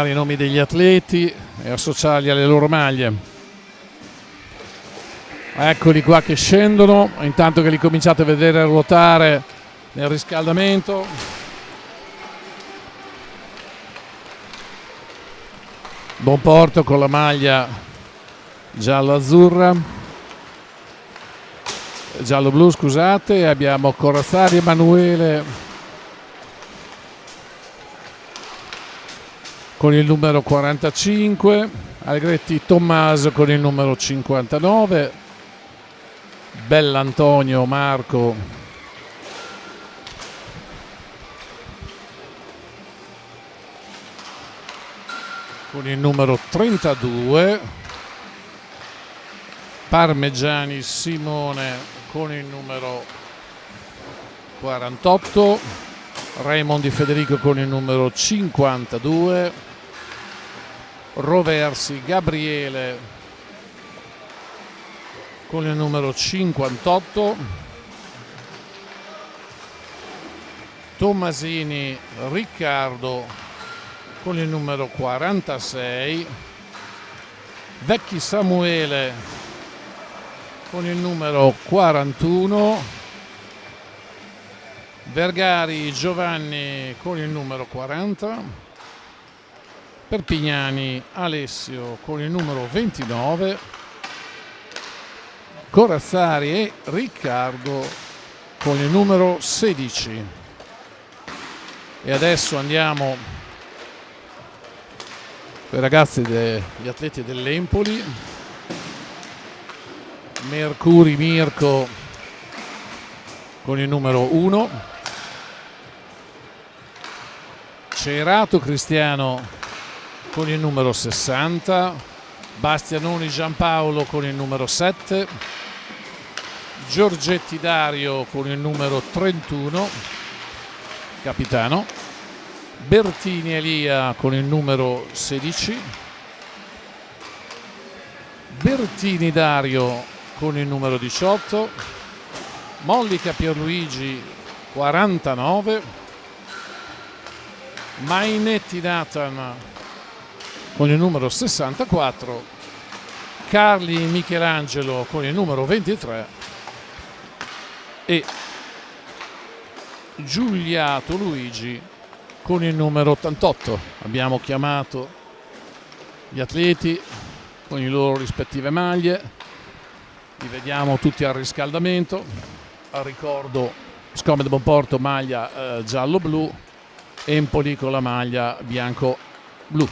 i nomi degli atleti e associarli alle loro maglie. Eccoli qua che scendono, intanto che li cominciate a vedere ruotare nel riscaldamento. Bonporto con la maglia giallo-azzurra, giallo-blu scusate, abbiamo Corazzari Emanuele con il numero 45, Allegretti Tommaso con il numero 59, Bellantonio Marco con il numero 32, Parmegiani Simone con il numero 48, Raimondi Federico con il numero 52, Roversi Gabriele con il numero 58, Tommasini Riccardo con il numero 46, Vecchi Samuele con il numero 41, Vergari Giovanni con il numero 40, Perpignani Alessio con il numero 29, Corazzari e Riccardo con il numero 16. E adesso andiamo per i ragazzi degli atleti dell'Empoli. Mercuri Mirko con il numero 1, Cerato Cristiano con il numero 60, Bastianoni Giampaolo con il numero 7, Giorgetti Dario con il numero 31, capitano, Bertini Elia con il numero 16, Bertini Dario con il numero 18, Mollica Pierluigi 49, Mainetti Nathan con il numero 64, Carli Michelangelo con il numero 23 e Giuliato Luigi con il numero 88. Abbiamo chiamato gli atleti con le loro rispettive maglie, li vediamo tutti al riscaldamento. Al ricordo Scomed Bonporto maglia giallo-blu, Empoli con la maglia bianco-blu.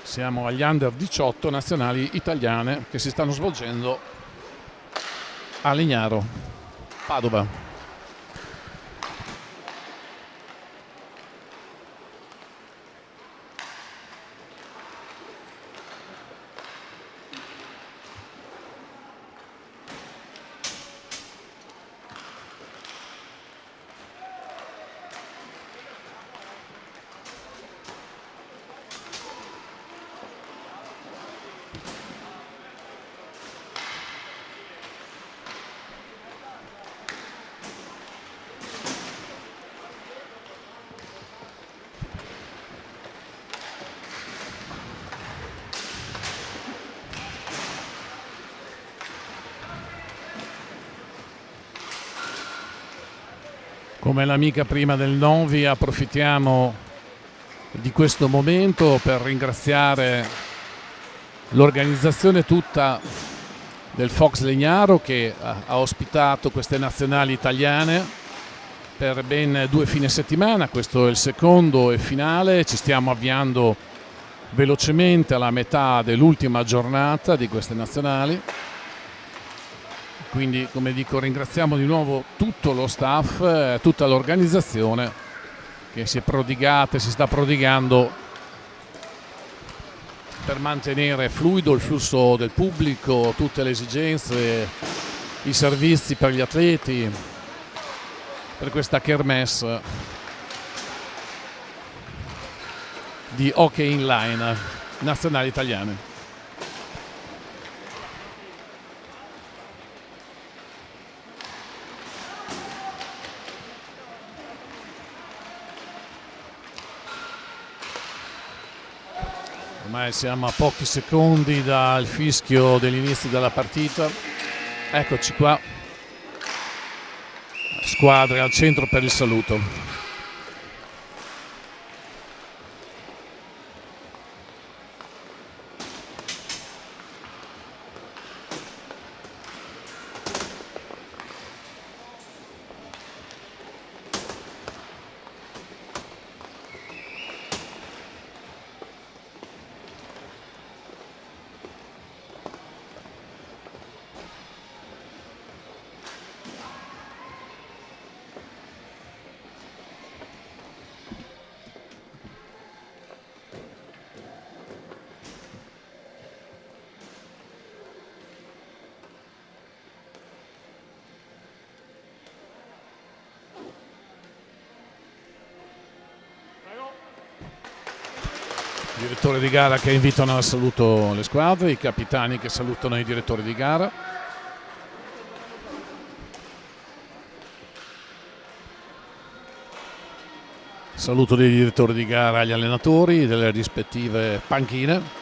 Siamo agli under 18 nazionali italiane che si stanno svolgendo a Legnaro, Padova. Come l'amica prima del Novi, approfittiamo di questo momento per ringraziare l'organizzazione tutta del Fox Legnaro che ha ospitato queste nazionali italiane per ben 2 fine settimana. Questo è il secondo e finale, ci stiamo avviando velocemente alla metà dell'ultima giornata di queste nazionali. Quindi, come dico, ringraziamo di nuovo tutto lo staff, tutta l'organizzazione che si è prodigata e si sta prodigando per mantenere fluido il flusso del pubblico, tutte le esigenze, i servizi per gli atleti, per questa kermesse di hockey inline nazionali italiane. Ormai siamo a pochi secondi dal fischio dell'inizio della partita. Eccoci qua, squadre al centro per il saluto. Direttore di gara che invitano al saluto le squadre, i capitani che salutano i direttori di gara. Saluto dei direttori di gara agli allenatori delle rispettive panchine.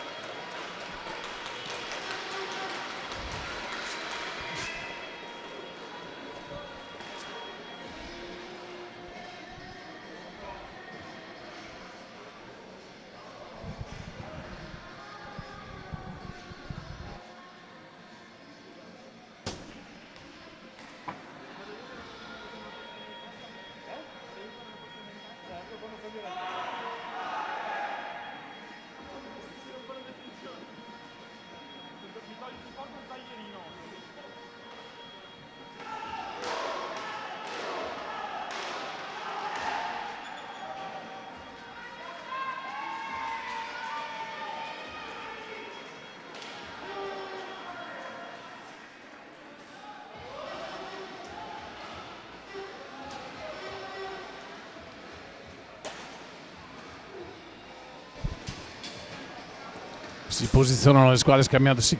Si posizionano le squadre scambiandosi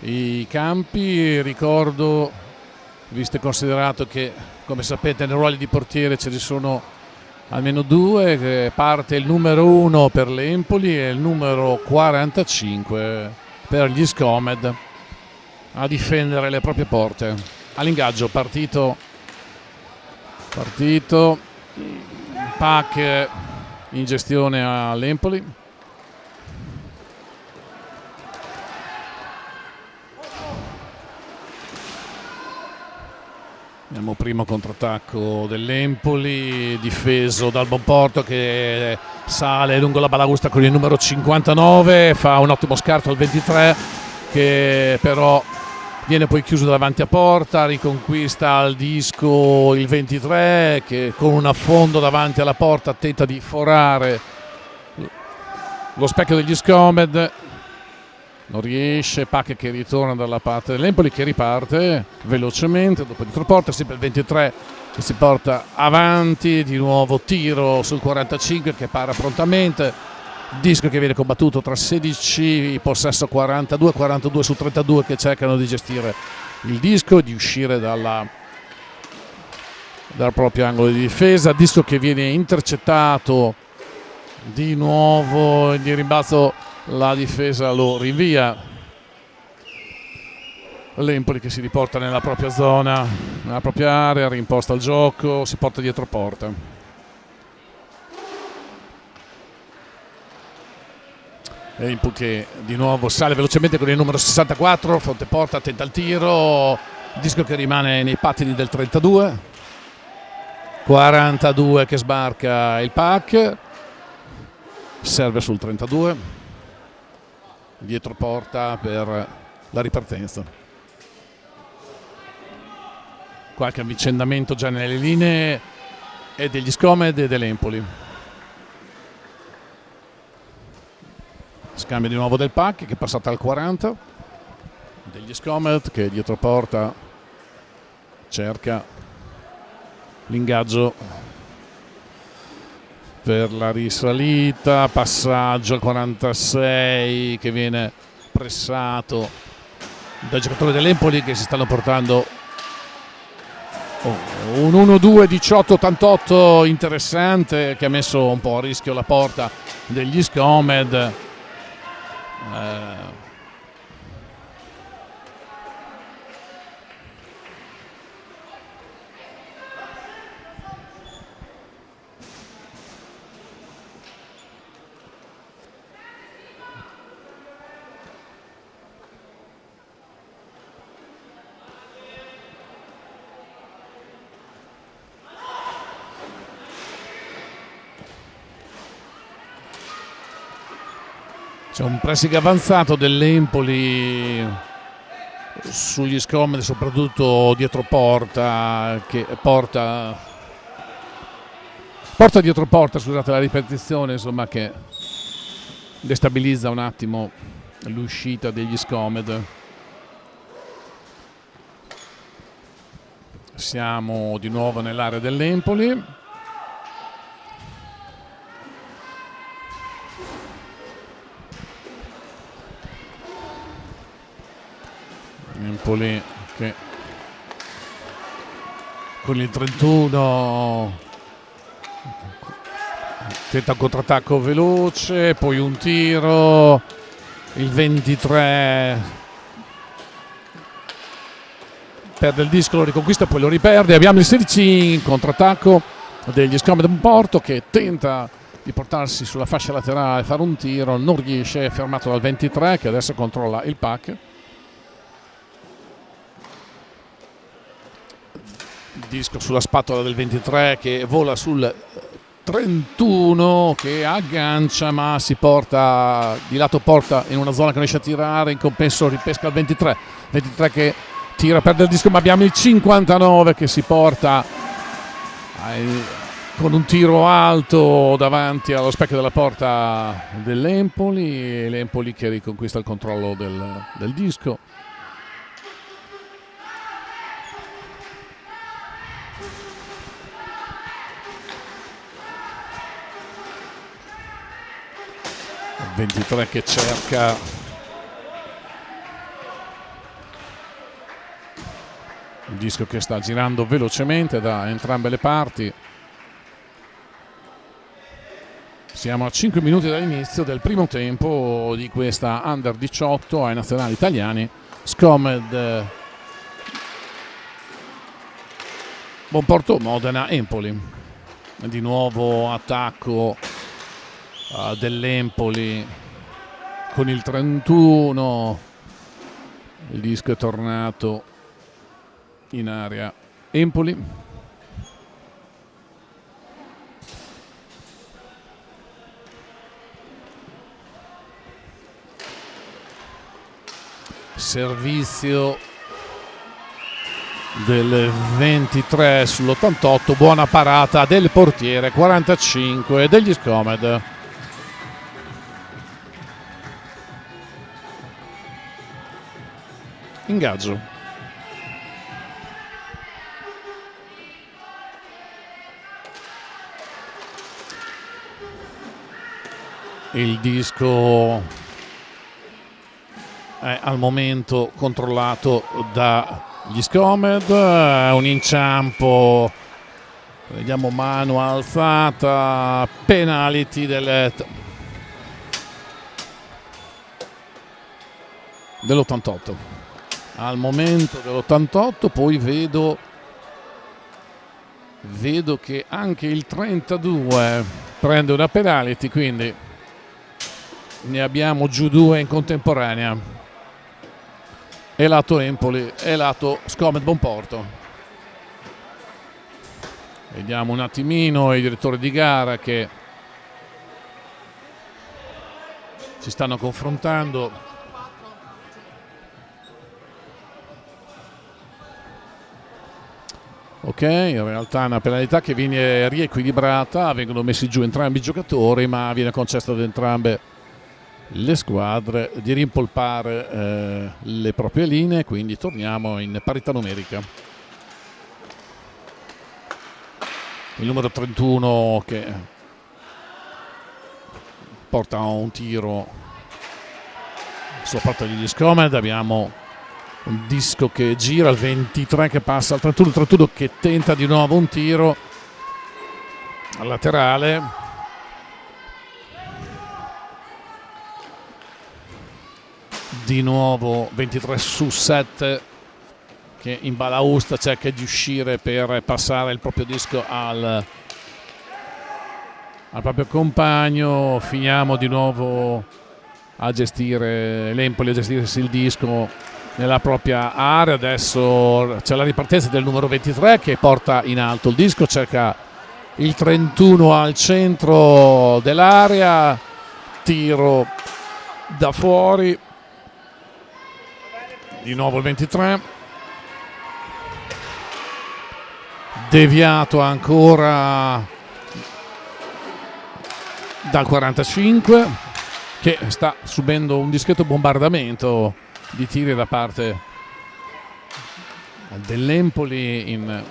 i campi. Ricordo, visto e considerato che, come sapete, nei ruoli di portiere ce ne sono almeno due, che parte il numero 1 per l'Empoli e il numero 45 per gli Scomed a difendere le proprie porte. All'ingaggio partito Pac in gestione all'Empoli. Abbiamo primo controattacco dell'Empoli, difeso dal Bonporto che sale lungo la balaustra con il numero 59, fa un ottimo scarto al 23 che però viene poi chiuso davanti a porta, riconquista il disco il 23 che con un affondo davanti alla porta tenta di forare lo specchio degli Scomed. Non riesce, Pac che ritorna dalla parte dell'Empoli, che riparte velocemente dopo dietro porta, sempre il 23 che si porta avanti, di nuovo tiro sul 45 che para prontamente, disco che viene combattuto tra 16, possesso 42 su 32 che cercano di gestire il disco e di uscire dal proprio angolo di difesa, disco che viene intercettato di nuovo di rimbalzo. La difesa lo rinvia, l'Empoli che si riporta nella propria zona, nella propria area, rimposta il gioco, si porta dietro porta. Empoli che di nuovo sale velocemente con il numero 64, fronte porta, tenta il tiro, disco che rimane nei pattini del 32, 42 che sbarca il Pac, serve sul 32. Dietro porta per la ripartenza. Qualche avvicendamento già nelle linee e degli Scomed e dell'Empoli. Scambio di nuovo del Pac che è passato al 40, degli Scomed che dietro porta cerca l'ingaggio per la risalita, passaggio al 46 che viene pressato dai giocatori dell'Empoli che si stanno portando Un 1-2 18-88 interessante, che ha messo un po' a rischio la porta degli Scomed. C'è un pressing avanzato dell'Empoli sugli Scomed, soprattutto dietro porta, che porta dietro porta, scusate la ripetizione, insomma, che destabilizza un attimo l'uscita degli Scomed. Siamo di nuovo nell'area dell'Empoli. Empoli che con il 31 tenta un contrattacco veloce, poi un tiro, il 23 perde il disco, lo riconquista, poi lo riperde. Abbiamo il 16 in contrattacco degli Scomed Monporto, che tenta di portarsi sulla fascia laterale, fare un tiro, non riesce, è fermato dal 23 che adesso controlla il pack. Disco sulla spatola del 23 che vola sul 31 che aggancia, ma si porta di lato porta in una zona che non riesce a tirare, in compenso ripesca il 23 che tira, perde il disco, ma abbiamo il 59 che si porta con un tiro alto davanti allo specchio della porta dell'Empoli, e l'Empoli che riconquista il controllo del disco. Il 23 che cerca il disco, che sta girando velocemente da entrambe le parti. Siamo a 5 minuti dall'inizio del primo tempo di questa Under 18 ai nazionali italiani. Scomed Monporto, Modena, Empoli. Di nuovo attacco dell'Empoli con il 31, il disco è tornato in area Empoli. Servizio del 23 sull'88, buona parata del portiere, 45 degli Scomed. Ingaggio. Il disco è al momento controllato dagli Scomed, un inciampo, vediamo, mano alzata, penalty dell'88. Al momento dell'88, poi vedo che anche il 32 prende una penalty, quindi ne abbiamo giù due in contemporanea, e lato Empoli e lato Scomed Monporto. Vediamo un attimino i direttori di gara che si stanno confrontando. Ok, in realtà è una penalità che viene riequilibrata, vengono messi giù entrambi i giocatori, ma viene concessa ad entrambe le squadre di rimpolpare le proprie linee, quindi torniamo in parità numerica. Il numero 31 che porta un tiro sulla parte degli Scomed. Abbiamo un disco che gira, il 23 che passa al 31, il 31 che tenta di nuovo un tiro al laterale, di nuovo 23 su 7 che in balaustra cerca di uscire per passare il proprio disco al proprio compagno. Finiamo di nuovo a gestire l'Empoli, a gestirsi il disco nella propria area. Adesso c'è la ripartenza del numero 23 che porta in alto il disco, cerca il 31 al centro dell'area, tiro da fuori, di nuovo il 23, deviato ancora dal 45 che sta subendo un discreto bombardamento di tiri da parte dell'Empoli in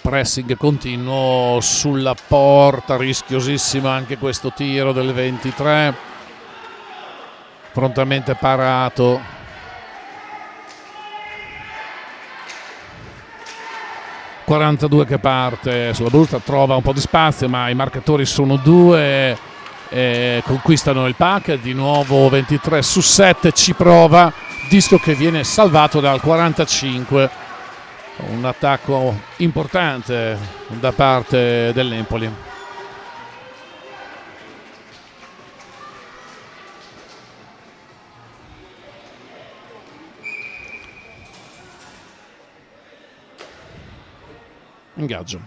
pressing continuo sulla porta, rischiosissimo anche questo tiro del 23, prontamente parato. (42) che parte sulla busta, trova un po' di spazio ma i marcatori sono due, conquistano il pack, di nuovo 23 su 7, ci prova, disco che viene salvato dal 45, un attacco importante da parte dell'Empoli. Ingaggio.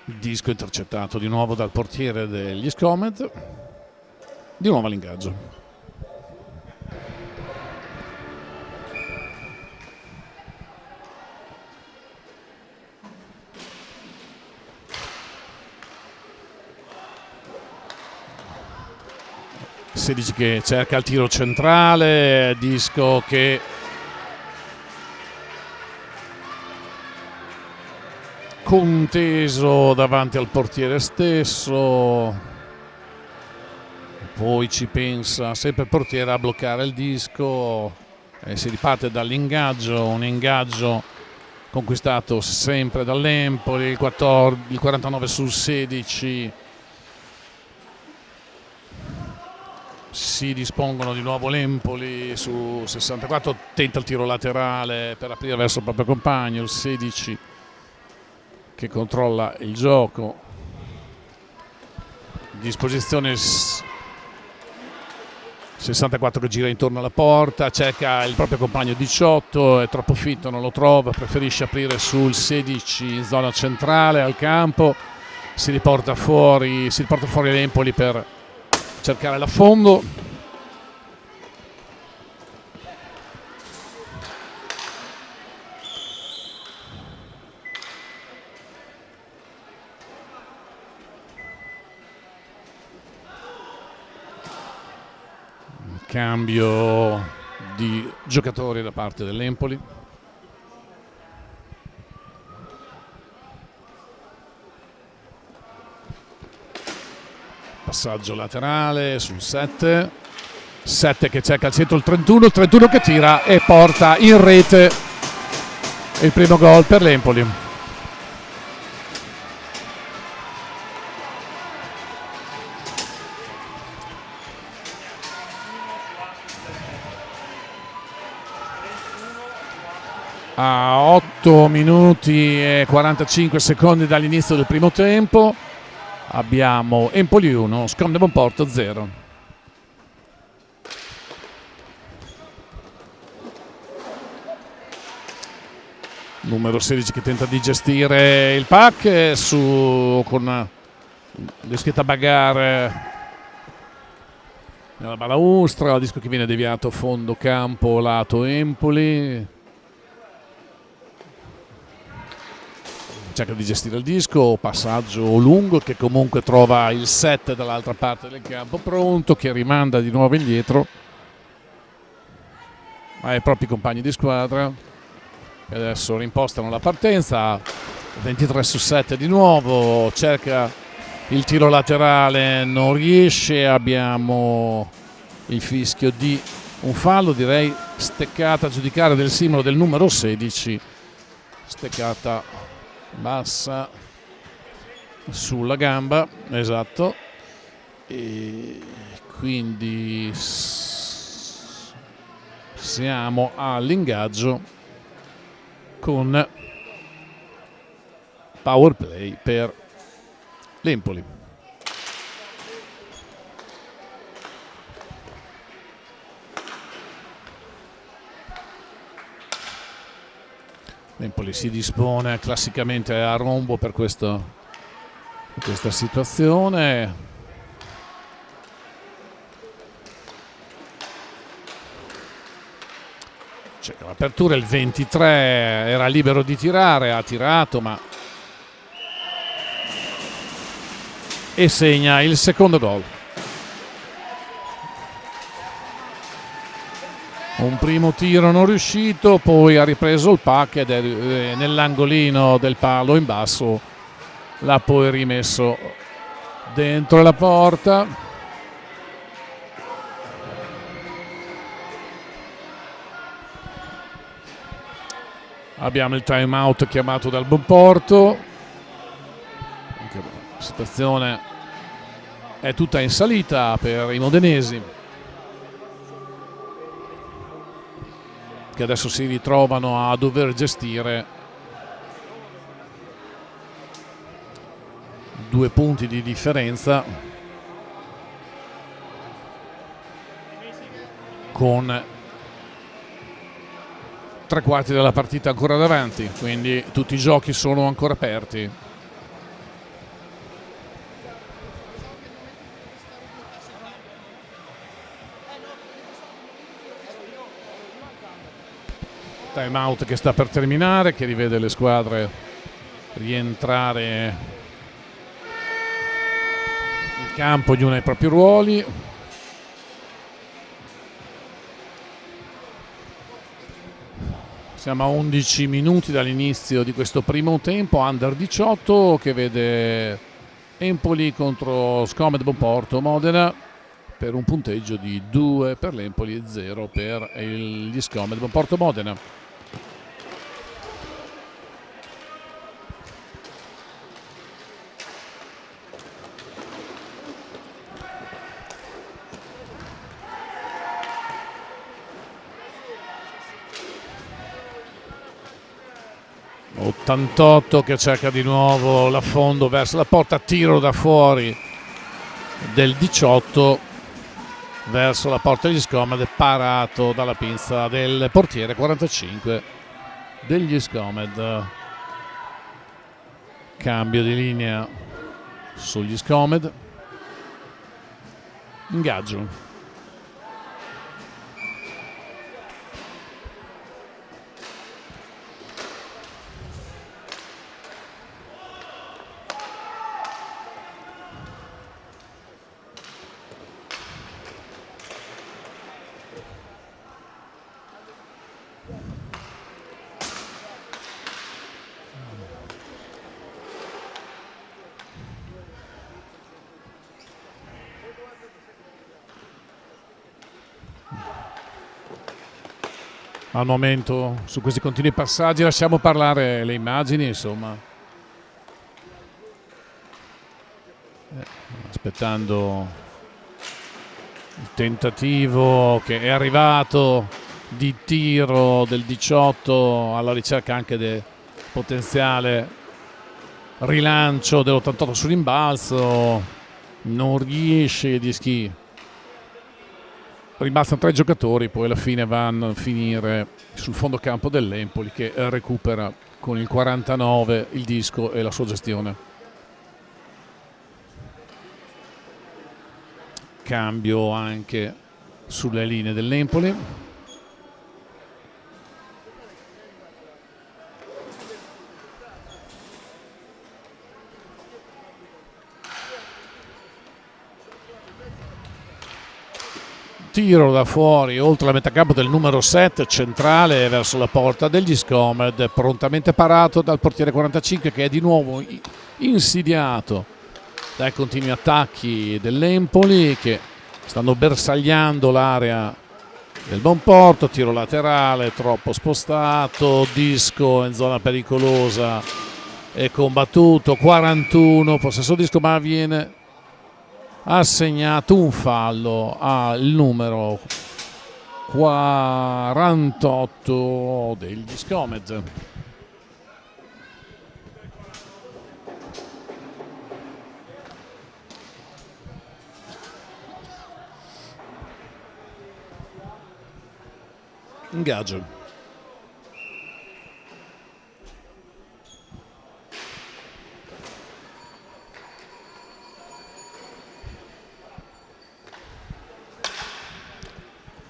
Disco intercettato di nuovo dal portiere degli Scomed, di nuovo all'ingaggio. Sedici che cerca il tiro centrale, disco che conteso davanti al portiere stesso, poi ci pensa sempre il portiere a bloccare il disco e si riparte dall'ingaggio, un ingaggio conquistato sempre dall'Empoli, il 49 su 16. Si dispongono di nuovo l'Empoli su 64, tenta il tiro laterale per aprire verso il proprio compagno, il 16 che controlla il gioco, disposizione 64 che gira intorno alla porta, cerca il proprio compagno 18, è troppo fitto, non lo trova, preferisce aprire sul 16 in zona centrale al campo, si riporta fuori l'Empoli per cercare l'affondo. Cambio di giocatori da parte dell'Empoli. Passaggio laterale sul 7 che cerca al centro il 31 che tira e porta in rete il primo gol per l'Empoli. A 8 minuti e 45 secondi dall'inizio del primo tempo abbiamo Empoli 1, Scom Devonport 0. Numero 16 che tenta di gestire il pack con discreta bagarre nella balaustra, il disco che viene deviato fondo campo lato Empoli. Cerca di gestire il disco, passaggio lungo che comunque trova il 7 dall'altra parte del campo pronto, che rimanda di nuovo indietro ai propri compagni di squadra, e adesso rimpostano la partenza. 23-7 di nuovo, cerca il tiro laterale, non riesce, abbiamo il fischio di un fallo, direi steccata a giudicare del simbolo del numero 16, steccata bassa sulla gamba, esatto, e quindi siamo all'ingaggio con power play per l'Empoli. L'Empoli si dispone classicamente a rombo per questa situazione. C'è l'apertura, il 23 era libero di tirare, ha tirato ma e segna il secondo gol. Un primo tiro non riuscito, poi ha ripreso il puck ed è nell'angolino del palo in basso, l'ha poi rimesso dentro la porta. Abbiamo il time out chiamato dal Bonporto. La situazione è tutta in salita per i modenesi, che adesso si ritrovano a dover gestire 2 punti di differenza con 3/4 della partita ancora davanti, quindi tutti i giochi sono ancora aperti. Time out che sta per terminare, che rivede le squadre rientrare in campo ognuno ai propri ruoli. Siamo a 11 minuti dall'inizio di questo primo tempo, under 18, che vede Empoli contro Scomed Bonporto Modena per un punteggio di 2 per l'Empoli e 0 per gli Scomed Bonporto Modena. Ottantotto che cerca di nuovo l'affondo verso la porta, tiro da fuori del 18 verso la porta degli Scomed, parato dalla pinza del portiere 45 degli Scomed. Cambio di linea sugli Scomed, ingaggio. Al momento su questi continui passaggi lasciamo parlare le immagini, insomma, aspettando il tentativo che è arrivato di tiro del 18 alla ricerca anche del potenziale rilancio dell'88 sul rimbalzo, non riesce Dischi. Rimastano 3 giocatori, poi alla fine vanno a finire sul fondo campo dell'Empoli, che recupera con il 49 il disco e la sua gestione. Cambio anche sulle linee dell'Empoli. tiro da fuori oltre la metà campo del numero 7 centrale verso la porta degli Scomed, prontamente parato dal portiere 45, che è di nuovo insidiato dai continui attacchi dell'Empoli, che stanno bersagliando l'area del Monporto. Tiro laterale troppo spostato, Disco in zona pericolosa e combattuto, 41 possesso Disco, ma viene assegnato un fallo al numero 48 degli Scomed. Ingaggio.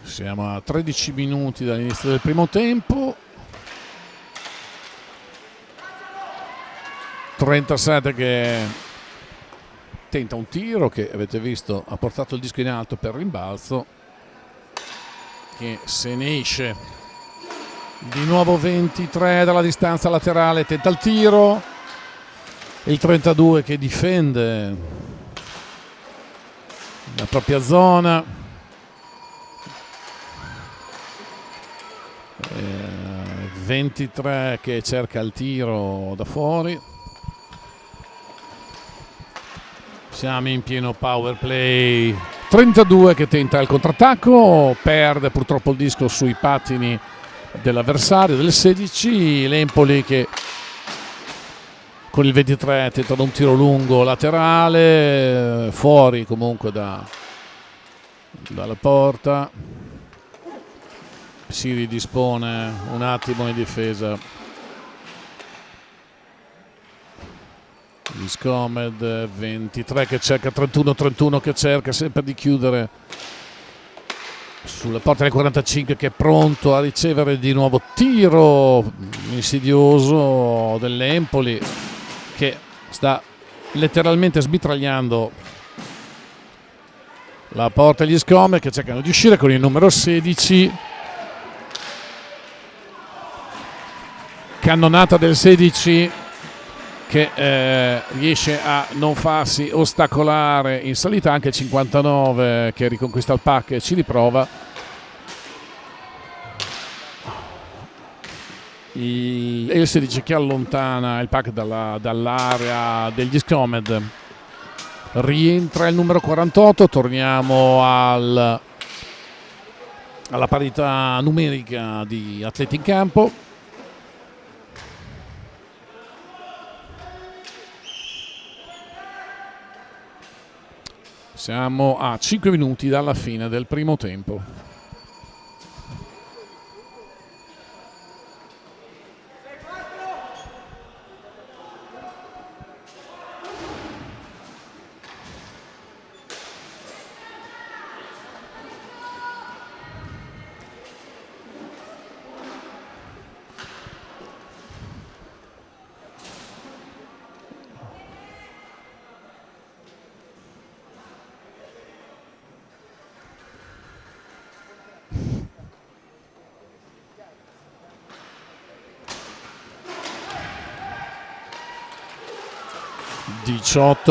Siamo a 13 minuti dall'inizio del primo tempo. 37 che tenta un tiro che avete visto ha portato il Disco in alto per rimbalzo, che se ne esce. Di nuovo 23 dalla distanza laterale, tenta il tiro. Il 32 che difende la propria zona. 23 che cerca il tiro da fuori. Siamo in pieno power play. 32 che tenta il contrattacco, perde purtroppo il Disco sui pattini dell'avversario del 16. L'Empoli che con il 23 tentano un tiro lungo laterale, fuori comunque dalla porta. Si ridispone un attimo in difesa gli Scomed. 23 che cerca 31 che cerca sempre di chiudere sulla porta del 45, che è pronto a ricevere di nuovo tiro insidioso dell'Empoli, che sta letteralmente smitragliando la porta degli Scomed, che cercano di uscire con il numero 16. Cannonata del 16 che riesce a non farsi ostacolare in salita. Anche 59 che riconquista il pack e ci riprova. E il 16 che allontana il pack dall'area degli Scomed. Rientra il numero 48. Torniamo alla parità numerica di atleti in campo. Siamo a 5 minuti dalla fine del primo tempo.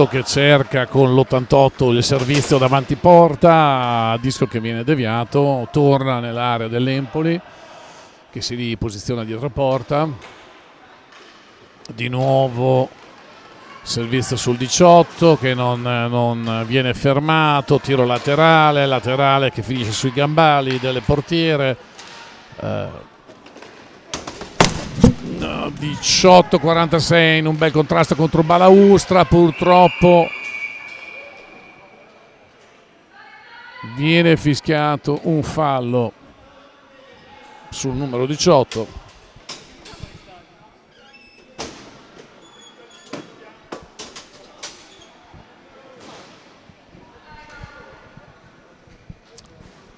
Che cerca con l'88 il servizio davanti porta, Disco che viene deviato, torna nell'area dell'Empoli che si riposiziona dietro porta. Di nuovo servizio sul 18 che non viene fermato, tiro laterale che finisce sui gambali delle portiere. 18-46 in un bel contrasto contro Balaustra. Purtroppo viene fischiato un fallo sul numero 18.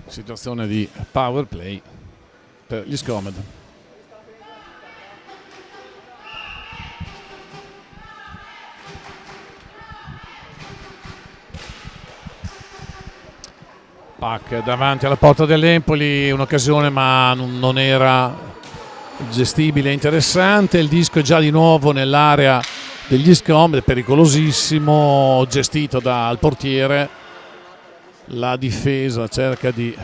Situazione di power play per gli Scomed. Pac davanti alla porta dell'Empoli, un'occasione ma non era gestibile e interessante. Il disco è già di nuovo nell'area degli Scomed, pericolosissimo, gestito dal portiere. La difesa cerca di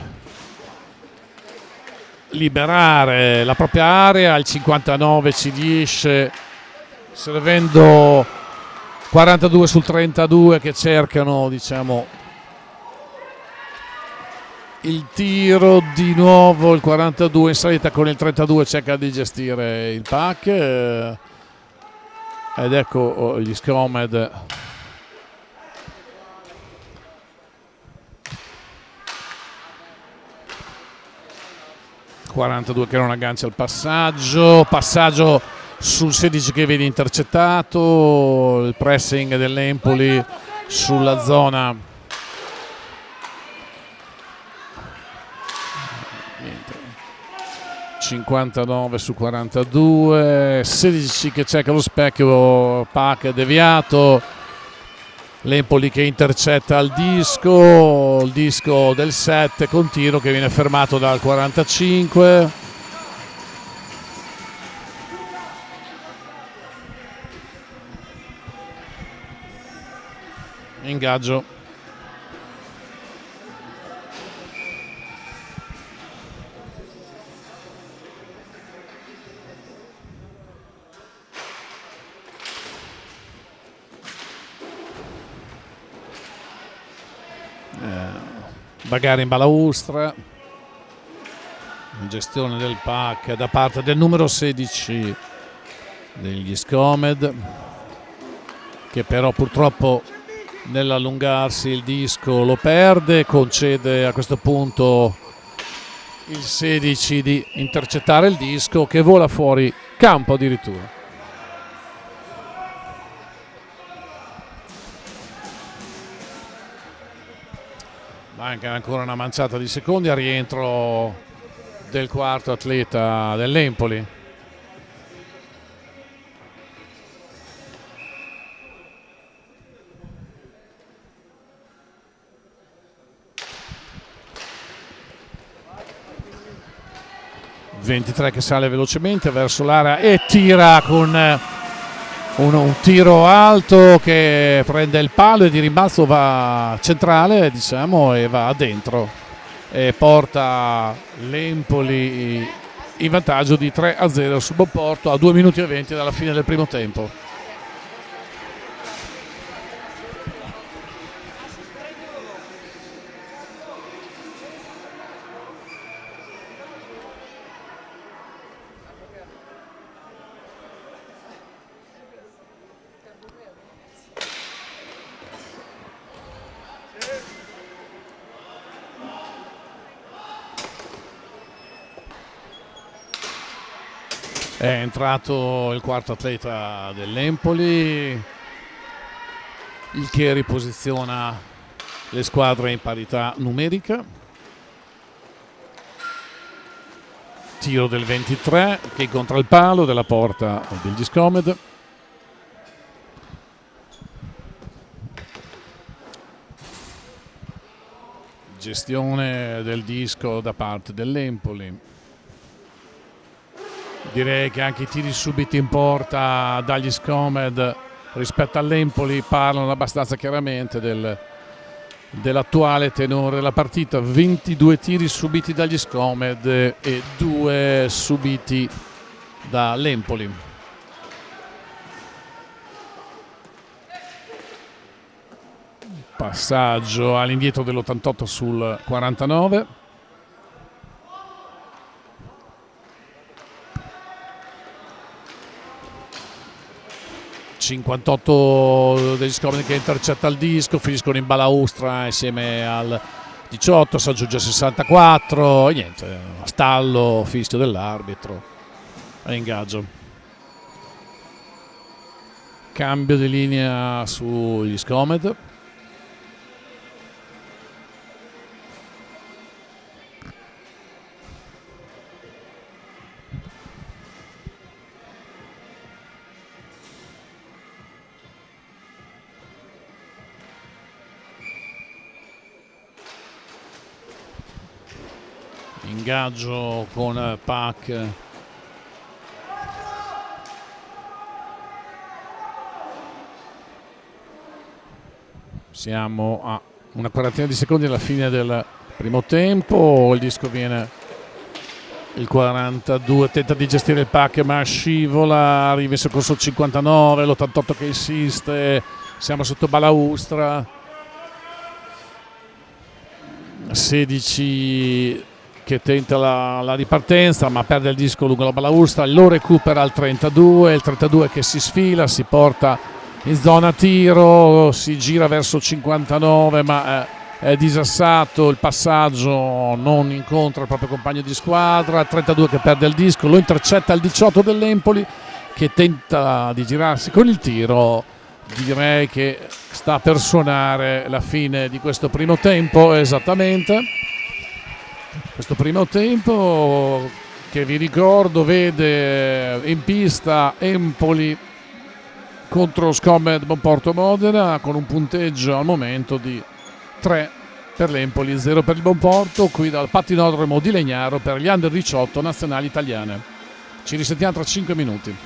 liberare la propria area, il 59 ci riesce servendo 42 sul 32 che cercano, diciamo, il tiro. Di nuovo il 42 in salita con il 32 cerca di gestire il pack ed ecco gli Scomed (42) che non aggancia il passaggio sul 16 che viene intercettato, il pressing dell'Empoli sulla zona 59 su 42, 16 che cerca lo specchio, Pac deviato, l'Empoli che intercetta il disco del 7 con tiro che viene fermato dal 45. Ingaggio. Bagare in balaustra, gestione del pack da parte del numero 16 degli Scomed, che però purtroppo nell'allungarsi il disco lo perde, concede a questo punto il 16 di intercettare il disco che vola fuori campo addirittura. Manca ancora una manciata di secondi al rientro del quarto atleta dell'Empoli. (23) che sale velocemente verso l'area e tira con un tiro alto che prende il palo e di rimbalzo va centrale, diciamo, e va dentro e porta l'Empoli in vantaggio di 3-0 sul Boporto a 2 minuti e 20 dalla fine del primo tempo. È entrato il quarto atleta dell'Empoli, il che riposiziona le squadre in parità numerica. Tiro del 23 che incontra il palo della porta degli Scomed. Gestione del disco da parte dell'Empoli. Direi che anche i tiri subiti in porta dagli Scomed rispetto all'Empoli parlano abbastanza chiaramente dell'attuale tenore della partita. 22 tiri subiti dagli Scomed e 2 subiti dall'Empoli. Passaggio all'indietro dell'88 sul 49. (58) degli Scomed che intercetta il disco, finiscono in balaustra insieme al 18, si aggiunge 64 e niente, stallo, fischio dell'arbitro e ingaggio. Cambio di linea sugli Scomed. ingaggio con Pac. Siamo a una quarantina di secondi alla fine del primo tempo, il disco viene il 42, tenta di gestire il Pac ma scivola, arriva in soccorso il 59, l'88 che insiste, siamo sotto balaustra, 16 che tenta la ripartenza ma perde il disco lungo la balaustra, lo recupera il 32, il 32 che si sfila, si porta in zona tiro, si gira verso 59 ma è disassato, il passaggio non incontra il proprio compagno di squadra, 32 che perde il disco, lo intercetta il 18 dell'Empoli che tenta di girarsi con il tiro. Direi che sta per suonare la fine di questo primo tempo, esattamente. Questo primo tempo che vi ricordo vede in pista Empoli contro Scomed Monporto Modena con un punteggio al momento di 3 per l'Empoli, 0 per il Monporto, qui dal Pattinodromo di Legnaro per gli Under 18 nazionali italiane. Ci risentiamo tra 5 minuti.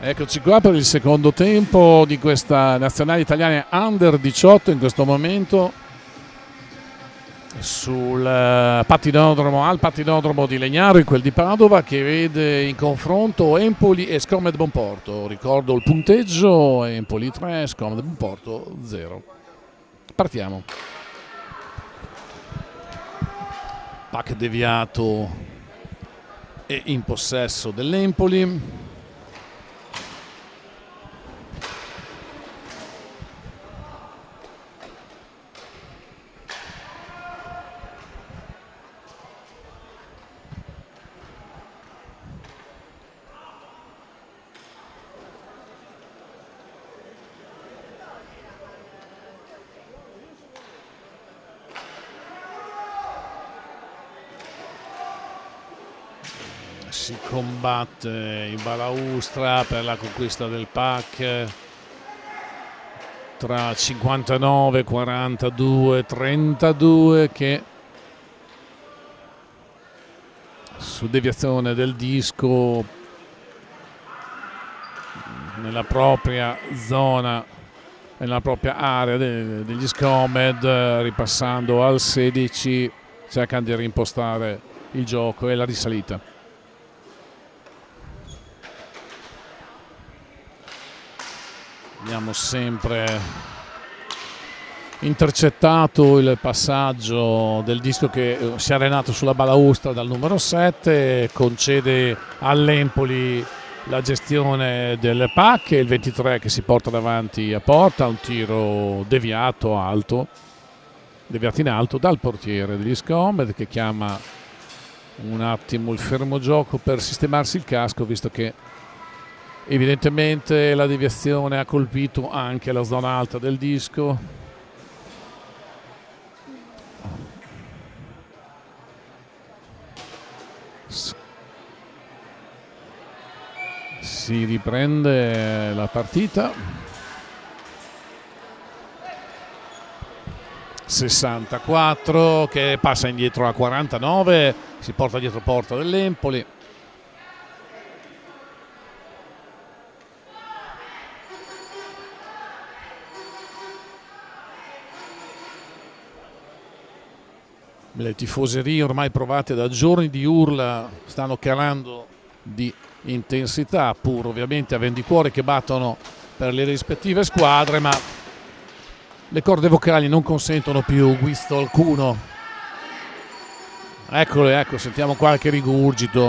Eccoci qua per il secondo tempo di questa nazionale italiana under 18 in questo momento al patinodromo di Legnaro, in quel di Padova, che vede in confronto Empoli e Scomed Bonporto. Ricordo il punteggio: Empoli 3, Scomed Bonporto 0. Partiamo. Pack deviato e in possesso dell'Empoli. Si combatte in balaustra per la conquista del pack tra 59, 42, 32, che su deviazione del disco nella propria zona, nella propria area degli Scomed, ripassando al 16, cercano di reimpostare il gioco e la risalita. Abbiamo sempre intercettato il passaggio del disco che si è arenato sulla balaustra dal numero 7, concede all'Empoli la gestione del pack e il 23 che si porta davanti a porta, un tiro deviato in alto dal portiere degli Scomed, che chiama un attimo il fermo gioco per sistemarsi il casco, visto che evidentemente la deviazione ha colpito anche la zona alta del disco. Si riprende la partita. 64 che passa indietro a 49, si porta dietro porta dell'Empoli. Le tifoserie, ormai provate da giorni di urla, stanno calando di intensità, pur ovviamente avendo i cuori che battono per le rispettive squadre, ma le corde vocali non consentono più guizzo alcuno. Eccole, ecco, sentiamo qualche rigurgito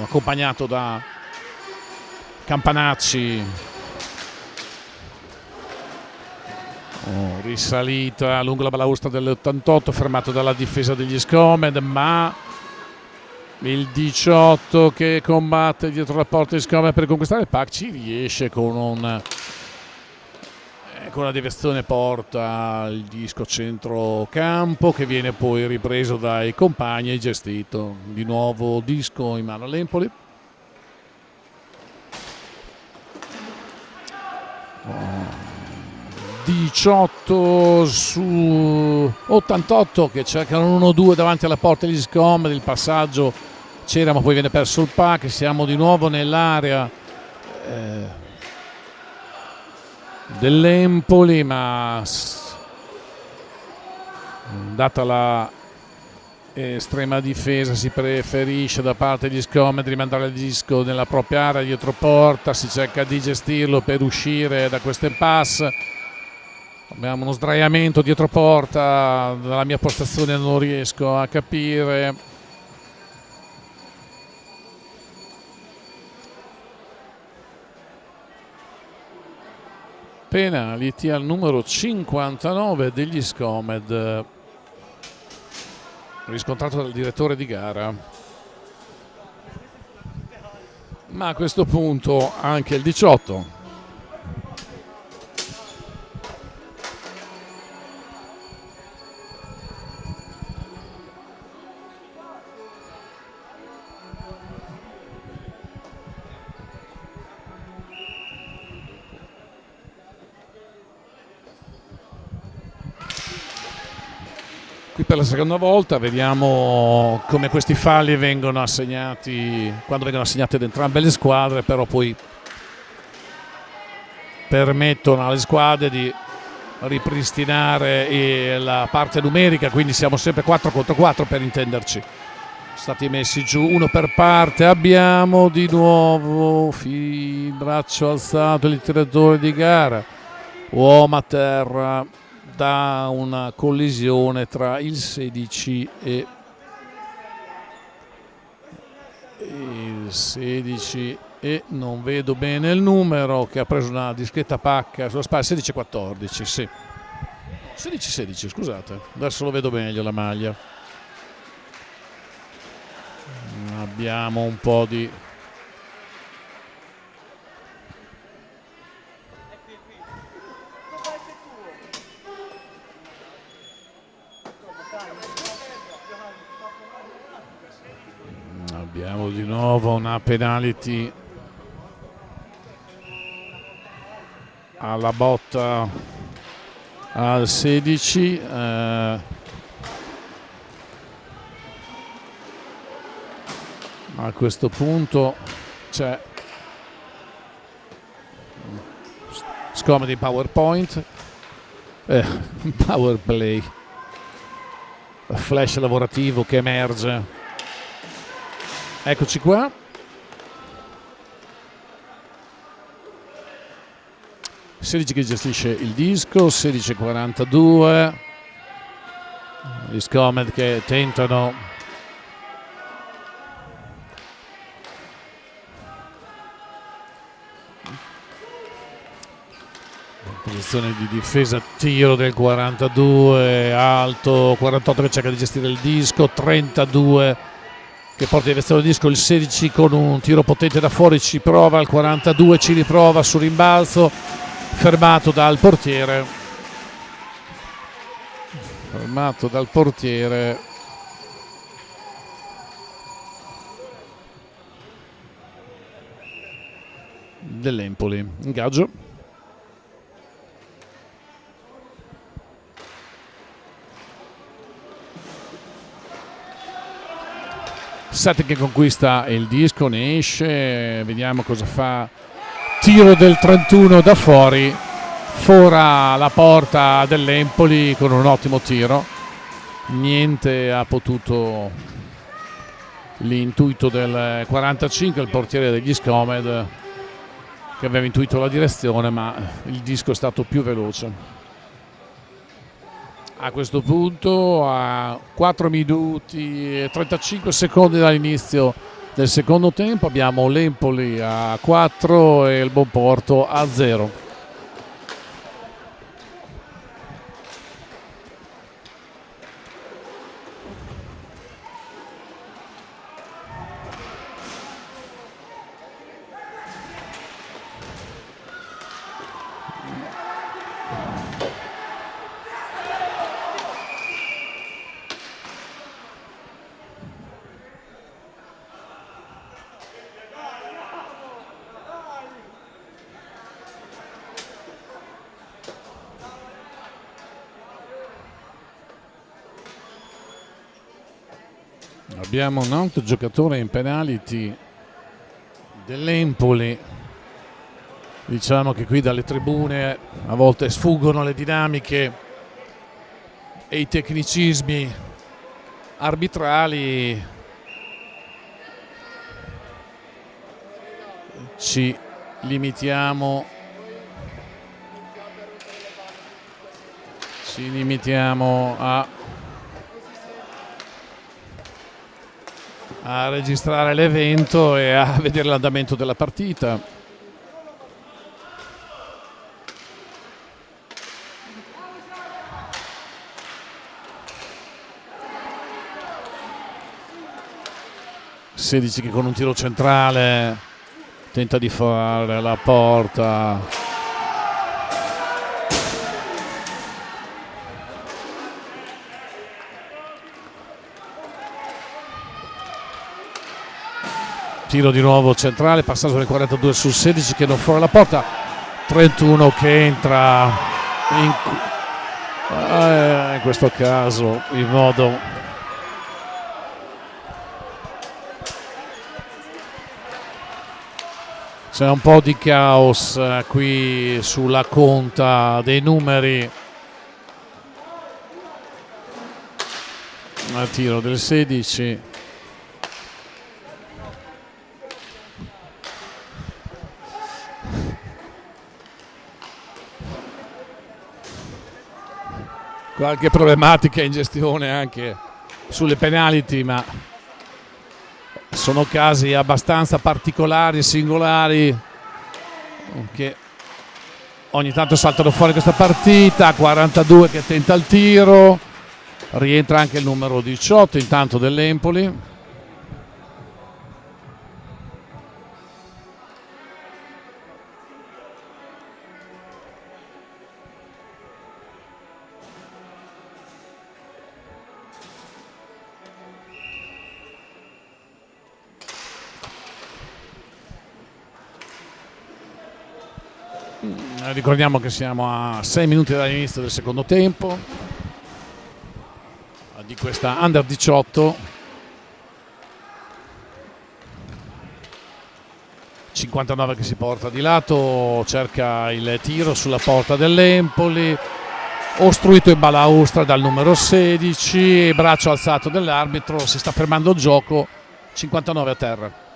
accompagnato da campanacci. Risalita lungo la balaustra dell'88, fermato dalla difesa degli Scomed, ma il 18 che combatte dietro la porta di Scomed per conquistare il pack ci riesce con una deviazione, porta il disco centrocampo che viene poi ripreso dai compagni e gestito. Di nuovo disco in mano all'Empoli. 18 su 88 che cercano 1-2 davanti alla porta degli Scomed. Il passaggio c'era, ma poi viene perso il pack. Siamo di nuovo nell'area dell'Empoli, ma data la estrema difesa si preferisce da parte degli Scomed rimandare il disco nella propria area dietro porta. Si cerca di gestirlo per uscire da questo impasse. Abbiamo uno sdraiamento dietro porta, dalla mia postazione non riesco a capire. Penalty al numero 59 degli Scomed, riscontrato dal direttore di gara. Ma a questo punto anche il 18. Qui per la seconda volta vediamo come questi falli vengono assegnati, quando vengono assegnati ad entrambe le squadre, però poi permettono alle squadre di ripristinare la parte numerica, quindi siamo sempre 4 contro 4 per intenderci. Stati messi giù uno per parte, abbiamo di nuovo il braccio alzato il tiratore di gara, uomo a terra da una collisione tra il 16 e il 16 e non vedo bene il numero, che ha preso una discreta pacca sulla spalla. 16-14, sì, 16-16, scusate, adesso lo vedo meglio la maglia. Abbiamo un po' di nuovo una penalty alla botta al 16. A questo punto c'è scomodo in PowerPoint, power play, flash lavorativo che emerge. Eccoci qua. Sedici che gestisce il disco, 16-42. Gli Scomed che tentano posizione di difesa, tiro del 42 alto, 48 che cerca di gestire il disco, 32 che porta in direzione del disco, il 16 con un tiro potente da fuori ci prova, il 42 ci riprova su rimbalzo, fermato dal portiere dell'Empoli. Ingaggio. Sette che conquista il disco, ne esce, vediamo cosa fa. Tiro del 31 da fuori, fora la porta dell'Empoli con un ottimo tiro. Niente ha potuto l'intuito del 45, il portiere degli Scomed, che aveva intuito la direzione, ma il disco è stato più veloce. A questo punto, a 4 minuti e 35 secondi dall'inizio del secondo tempo, abbiamo l'Empoli a 4 e il Bonporto a 0. Abbiamo un altro giocatore in penalty dell'Empoli. Diciamo che qui dalle tribune a volte sfuggono le dinamiche e i tecnicismi arbitrali. Ci limitiamo a registrare l'evento e a vedere l'andamento della partita. Sedici che con un tiro centrale tenta di fare la porta. Tiro di nuovo centrale, passaggio del 42 sul 16 che non fuori la porta, 31 che entra in questo caso in modo C'è un po' di caos qui sulla conta dei numeri al tiro del 16. Qualche problematica in gestione anche sulle penalty, ma sono casi abbastanza particolari e singolari che ogni tanto saltano fuori questa partita. 42 che tenta il tiro, rientra anche il numero 18 intanto dell'Empoli. Ricordiamo che siamo a 6 minuti dall'inizio del secondo tempo di questa Under 18. 59 che si porta di lato, cerca il tiro sulla porta dell'Empoli, ostruito in balaustra dal numero 16, braccio alzato dell'arbitro, si sta fermando il gioco. 59 a terra.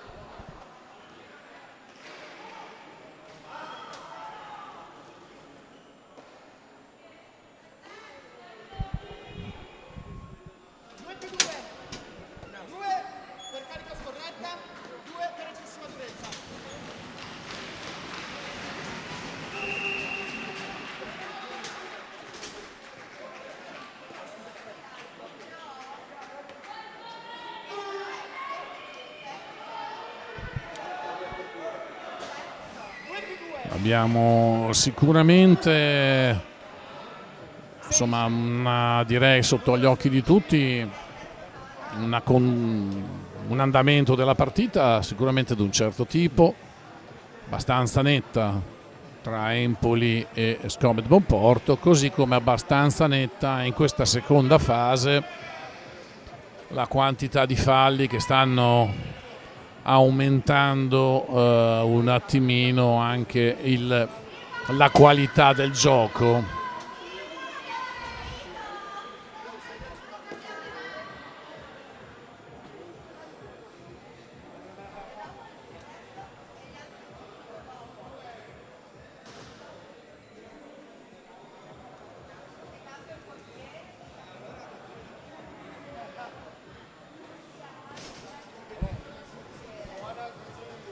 Abbiamo sicuramente, insomma, direi sotto gli occhi di tutti un andamento della partita sicuramente di un certo tipo, abbastanza netta tra Empoli e Scomet Bonporto, così come abbastanza netta in questa seconda fase la quantità di falli che stanno aumentando un attimino anche la qualità del gioco.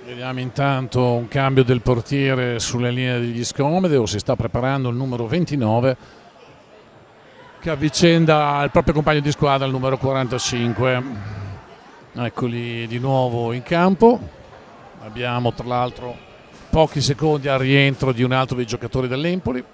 Vediamo intanto un cambio del portiere sulle linee degli Scomede, o si sta preparando il numero 29 che avvicenda il proprio compagno di squadra, il numero 45. Eccoli di nuovo in campo. Abbiamo tra l'altro pochi secondi al rientro di un altro dei giocatori dell'Empoli.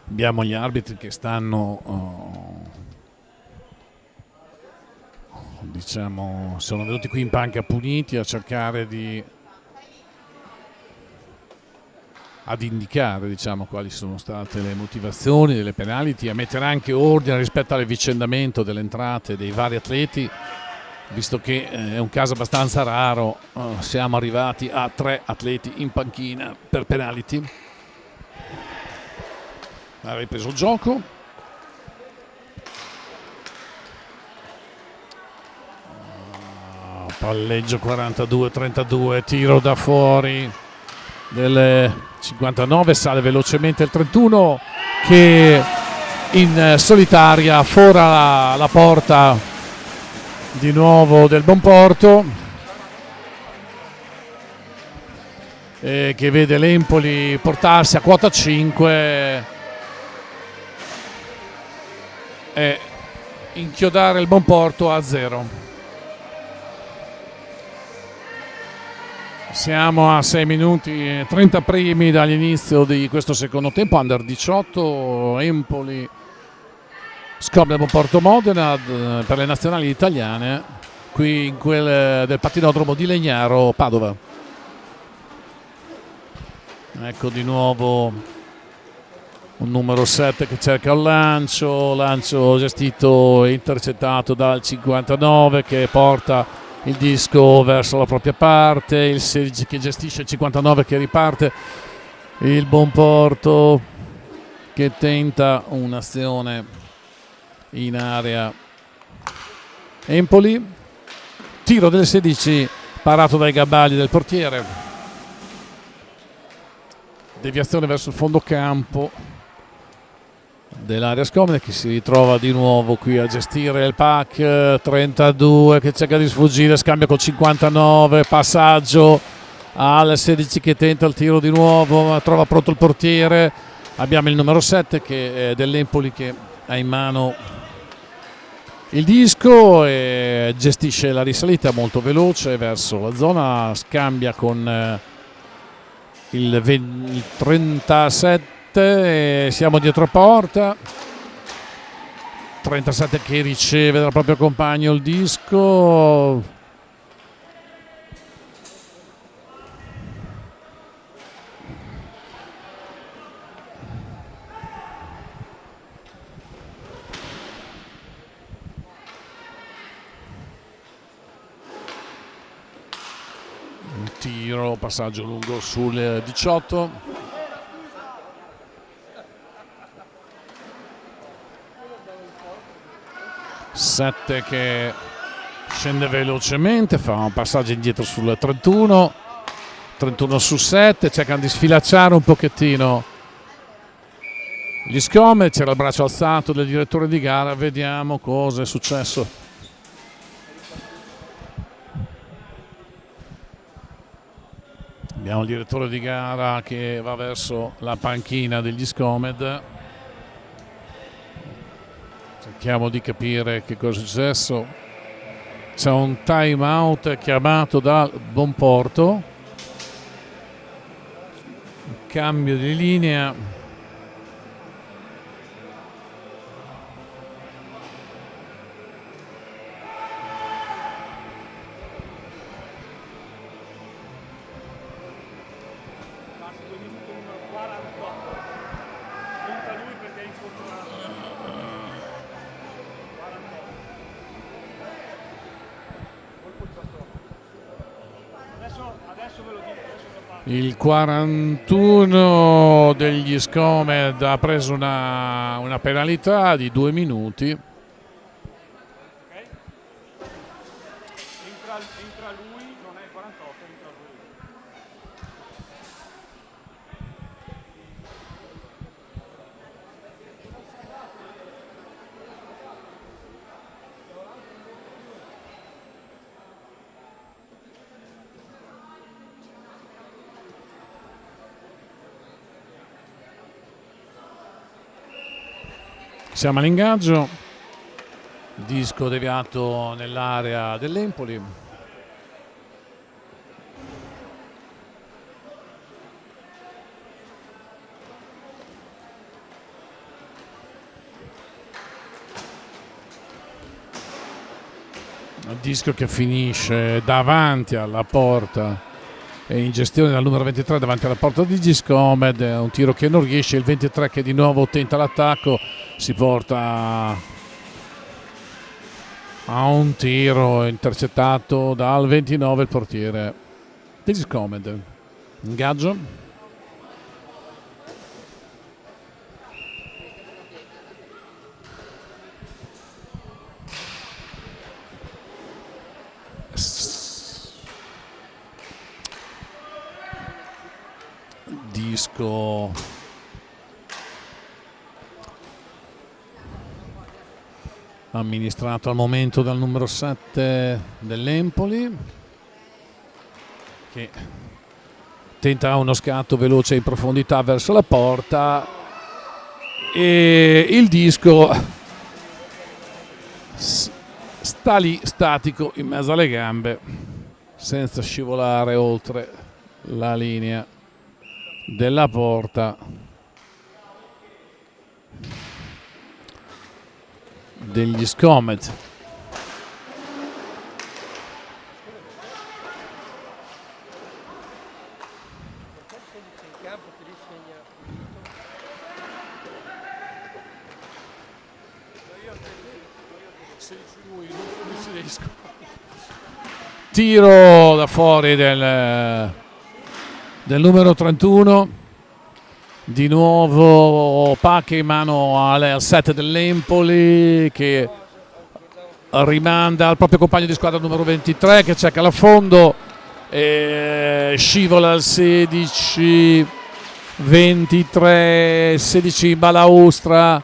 Abbiamo gli arbitri che stanno, diciamo, sono venuti qui in panca puniti a cercare ad indicare, diciamo, quali sono state le motivazioni delle penalty, a mettere anche ordine rispetto all'avvicendamento delle entrate dei vari atleti, visto che è un caso abbastanza raro. Siamo arrivati a 3 atleti in panchina per penalty. Ha ripreso il gioco. Palleggio 42-32, tiro da fuori del 59, sale velocemente il 31 che in solitaria, fora la porta di nuovo del Bonporto, che vede l'Empoli portarsi a quota 5 e inchiodare il Bonporto a 0. Siamo a 6 minuti e 30 primi dall'inizio di questo secondo tempo. Under 18, Empoli, Skopje Bonporto Modena per le nazionali italiane, qui in quel del patinodromo di Legnaro, Padova. Ecco di nuovo un numero 7 che cerca un lancio gestito e intercettato dal 59 che porta il disco verso la propria parte, il 16 che gestisce, il 59 che riparte, il Bonporto che tenta un'azione in area Empoli, tiro del 16 parato dai gabagli del portiere, deviazione verso il fondo campo dell'area Skopje che si ritrova di nuovo qui a gestire il pack. 32 che cerca di sfuggire, scambia col 59, passaggio al 16 che tenta il tiro di nuovo, ma trova pronto il portiere. Abbiamo il numero 7 che è dell'Empoli che ha in mano il disco e gestisce la risalita molto veloce verso la zona, scambia con il 37 e siamo dietro porta. 37 che riceve dal proprio compagno il disco, un tiro, passaggio lungo sul 18. 7 che scende velocemente, fa un passaggio indietro sul 31 su 7, cercano di sfilacciare un pochettino gli Skopje. C'era il braccio alzato del direttore di gara, vediamo cosa è successo. Abbiamo il direttore di gara che va verso la panchina degli Skopje. Cerchiamo di capire che cosa è successo. C'è un time out chiamato dal Bonporto, un cambio di linea. Il 41 degli Skopje ha preso una penalità di 2 minuti. Entra lui, non è il 48, entra lui. Siamo all'ingaggio, disco deviato nell'area dell'Empoli. Il disco che finisce davanti alla porta e in gestione dal numero 23 davanti alla porta di Skopje, un tiro che non riesce, il 23 che di nuovo tenta l'attacco, si porta a un tiro intercettato dal 29 il portiere degli Skopje. Ingaggio. Disco amministrato al momento dal numero 7 dell'Empoli, che tenta uno scatto veloce in profondità verso la porta e il disco sta lì statico in mezzo alle gambe senza scivolare oltre la linea della porta degli Scomet. Tiro da fuori del numero 31, di nuovo pacca in mano al set dell'Empoli che rimanda al proprio compagno di squadra numero 23 che cerca l'affondo e scivola al 16, 23, 16 balaustra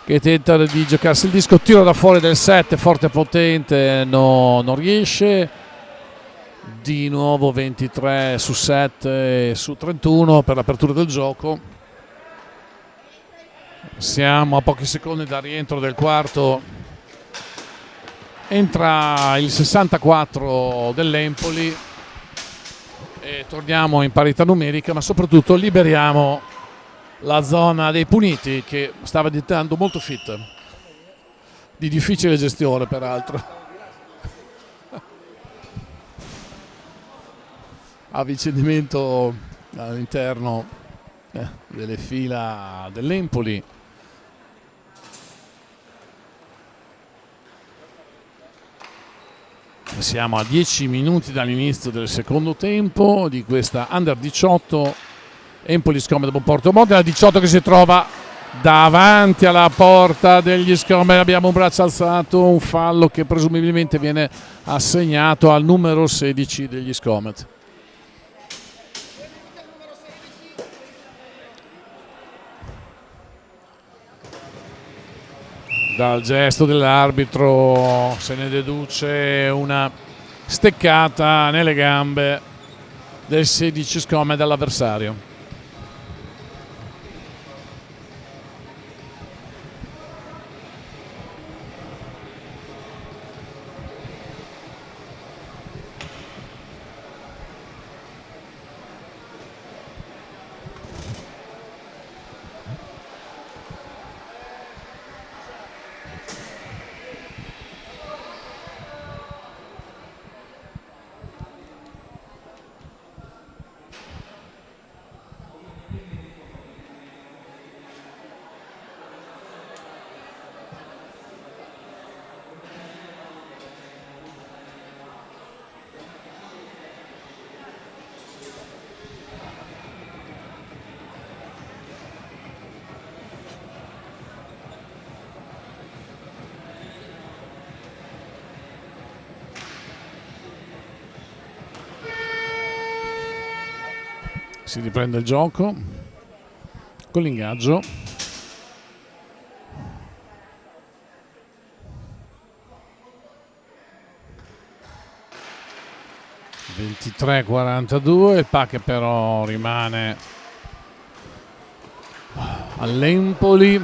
che tenta di giocarsi il disco, tiro da fuori del 7 forte e potente, non riesce. Di nuovo 23 su 7 su 31 per l'apertura del gioco. Siamo a pochi secondi dal rientro del quarto. Entra il 64 dell'Empoli e torniamo in parità numerica, ma soprattutto liberiamo la zona dei puniti che stava diventando molto fit, di difficile gestione peraltro. Avvicendamento all'interno delle fila dell'Empoli. Siamo a 10 minuti dall'inizio del secondo tempo di questa Under 18 Empoli Scomet Monporto Modena, 18 che si trova davanti alla porta degli Scomet. Abbiamo un braccio alzato, un fallo che presumibilmente viene assegnato al numero 16 degli Scomet. Dal gesto dell'arbitro se ne deduce una steccata nelle gambe del 16 Scomet dall'avversario. Si riprende il gioco con l'ingaggio. (23:42), il pack però rimane all'Empoli.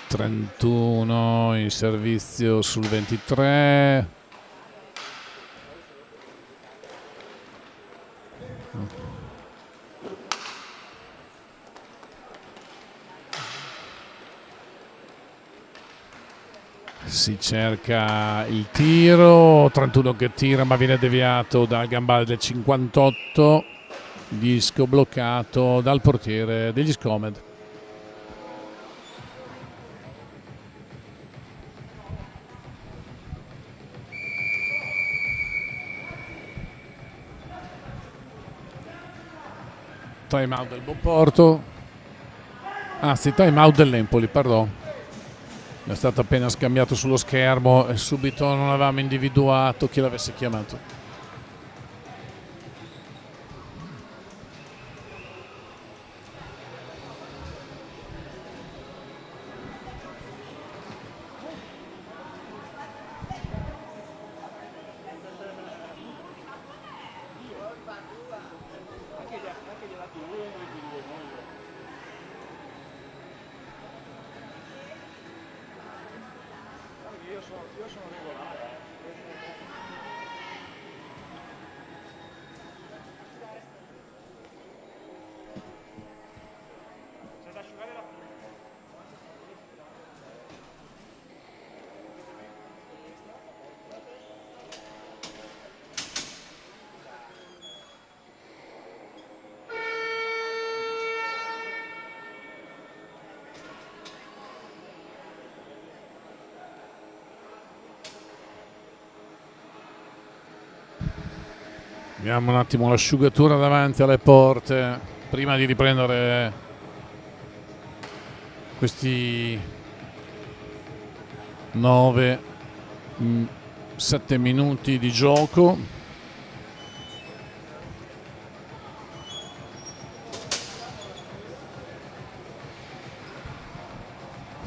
(31) in servizio sul 23. Si cerca il tiro, 31 che tira ma viene deviato dal gambale del 58, disco bloccato dal portiere degli Scomet. Time out del Monporto, anzi time out dell'Empoli, perdono. È stato appena scambiato sullo schermo e subito non avevamo individuato chi l'avesse chiamato. Io sono regolare. C'è da asciugare la prima. Vediamo un attimo l'asciugatura davanti alle porte prima di riprendere questi 9-7 minuti di gioco.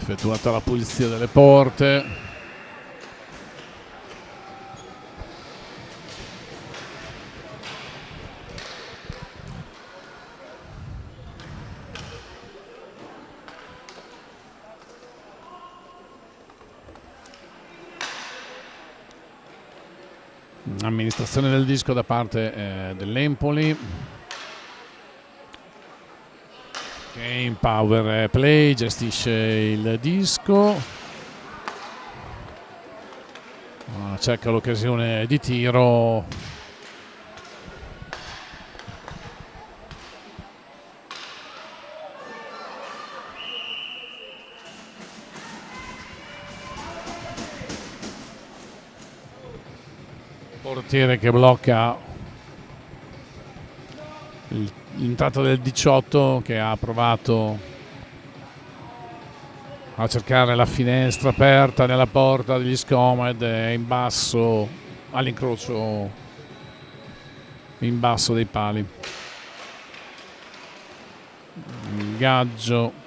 Effettuata la pulizia delle porte. Amministrazione del disco da parte dell'Empoli, che in power play gestisce il disco, cerca l'occasione di tiro. Portiere che blocca l'entrata del 18, che ha provato a cercare la finestra aperta nella porta degli Scomed, in basso all'incrocio, in basso dei pali. Ingaggio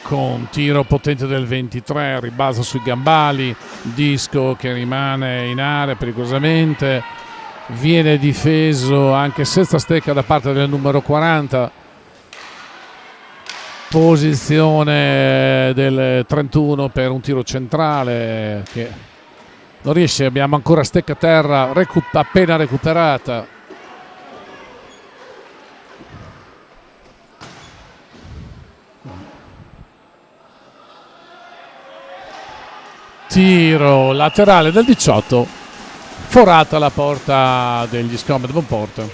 con tiro potente del 23, ribalzo sui gambali, disco che rimane in area pericolosamente, viene difeso anche senza stecca da parte del numero 40, posizione del 31 per un tiro centrale che non riesce. Abbiamo ancora stecca a terra appena recuperata. Tiro laterale del 18, forata la porta degli Scomed Bonport.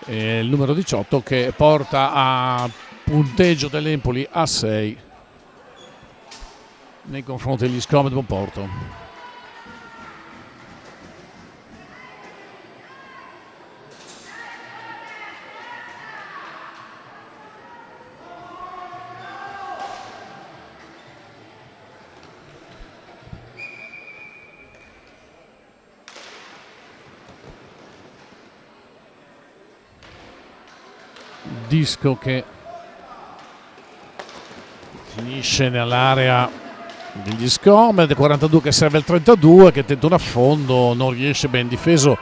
E il numero 18 che porta a punteggio dell'Empoli a 6 nei confronti degli Scomed Bonport. Disco che finisce nell'area degli Scomed, 42 che serve il 32, che tenta un affondo, non riesce, ben difeso,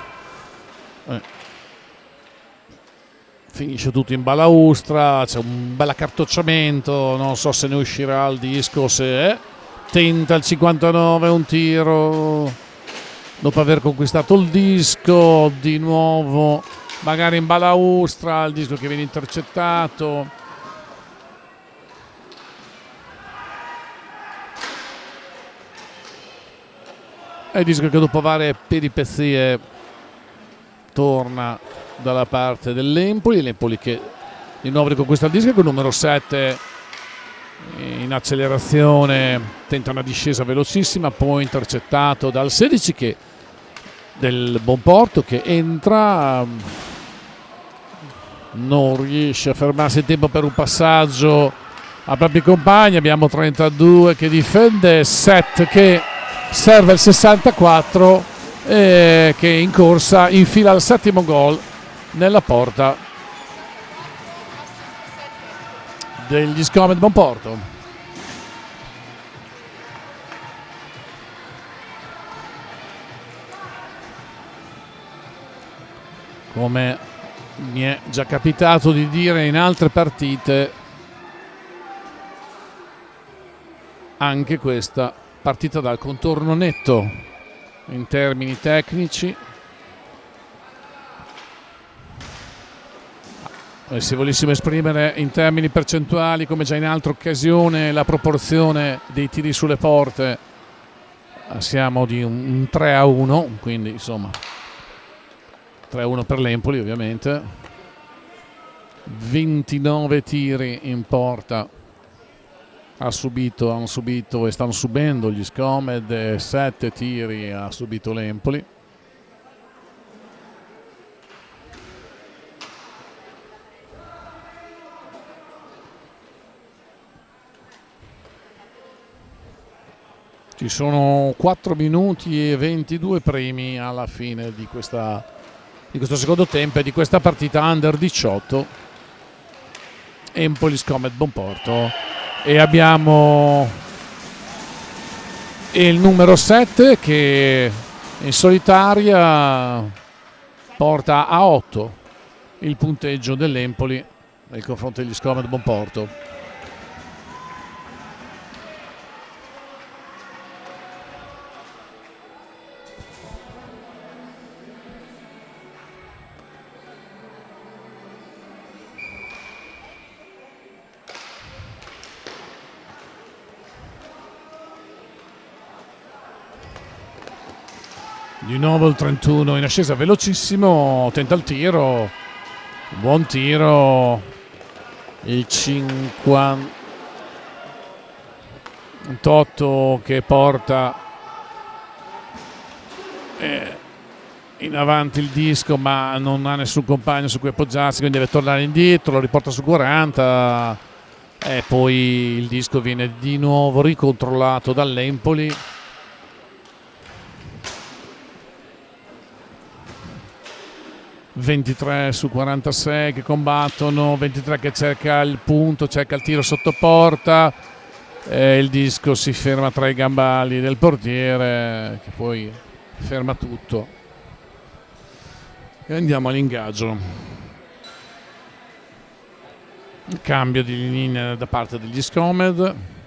finisce tutto in balaustra, c'è un bel accartocciamento, non so se ne uscirà il disco, se tenta il 59, un tiro dopo aver conquistato il disco, di nuovo magari in balaustra, il disco che viene intercettato. E il disco che dopo varie peripezie torna dalla parte dell'Empoli. L'Empoli che di nuovo riconquista il disco con il numero 7 in accelerazione, tenta una discesa velocissima, poi intercettato dal 16 che del Bonporto, che entra, non riesce a fermarsi in tempo per un passaggio ai propri compagni. Abbiamo 32 che difende, 7 che serve il 64 e che in corsa infila il settimo gol nella porta degli Scomed Bonporto. come mi è già capitato di dire in altre partite, anche questa partita dal contorno netto in termini tecnici. E se volessimo esprimere in termini percentuali, come già in altre occasioni, la proporzione dei tiri sulle porte, siamo di un 3-1, quindi insomma 3-1 per l'Empoli ovviamente. 29 tiri in porta hanno subito e stanno subendo gli Scomed, 7 tiri ha subito l'Empoli. Ci sono 4 minuti e 22 primi alla fine di questo secondo tempo e di questa partita under 18 Empoli Scomed Bonporto. E abbiamo il numero 7 che in solitaria porta a 8 il punteggio dell'Empoli nei confronti degli Scomed Bonporto. Di nuovo il 31 in ascesa velocissimo, tenta il tiro, buon tiro, il 58 che porta in avanti il disco, ma non ha nessun compagno su cui appoggiarsi, quindi deve tornare indietro, lo riporta su 40 e poi il disco viene di nuovo ricontrollato dall'Empoli. 23 su 46 che combattono, 23 che cerca il punto, cerca il tiro sotto porta, il disco si ferma tra i gambali del portiere che poi ferma tutto e andiamo all'ingaggio. Cambio di linea da parte degli Scomed.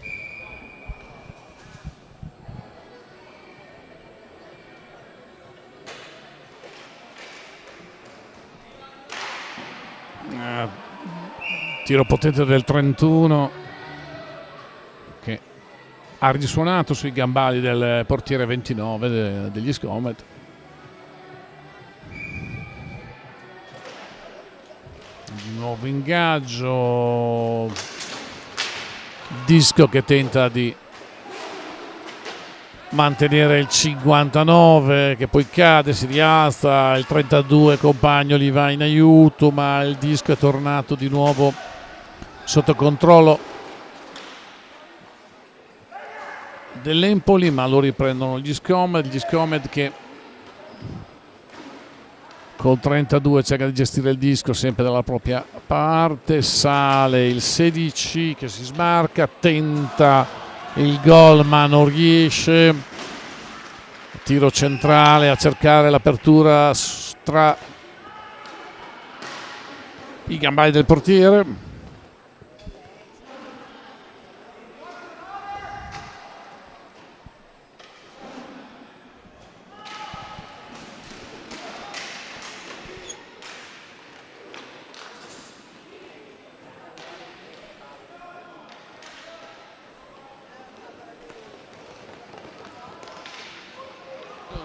Tiro potente del 31 che ha risuonato sui gambali del portiere 29 degli Scomed. Di nuovo ingaggio, disco che tenta di mantenere il 59 che poi cade, si rialza, il 32 compagno gli va in aiuto, ma il disco è tornato di nuovo sotto controllo dell'Empoli, ma lo riprendono gli Scomed che col 32 cerca di gestire il disco sempre dalla propria parte. Sale il 16 che si smarca, tenta il gol ma non riesce. Tiro centrale a cercare l'apertura tra i gambali del portiere.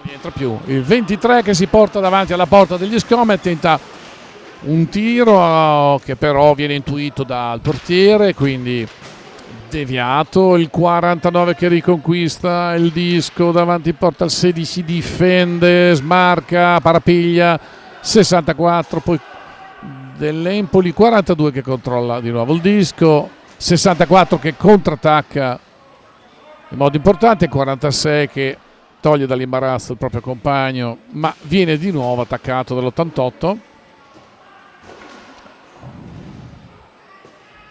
Rientra più il 23 che si porta davanti alla porta degli Scomed, tenta un tiro che però viene intuito dal portiere, quindi deviato. Il 49 che riconquista il disco davanti in porta, il 16 difende, smarca, parapiglia, 64 poi dell'Empoli, 42 che controlla di nuovo il disco, 64 che contrattacca in modo importante, 46 che toglie dall'imbarazzo il proprio compagno ma viene di nuovo attaccato dall'88.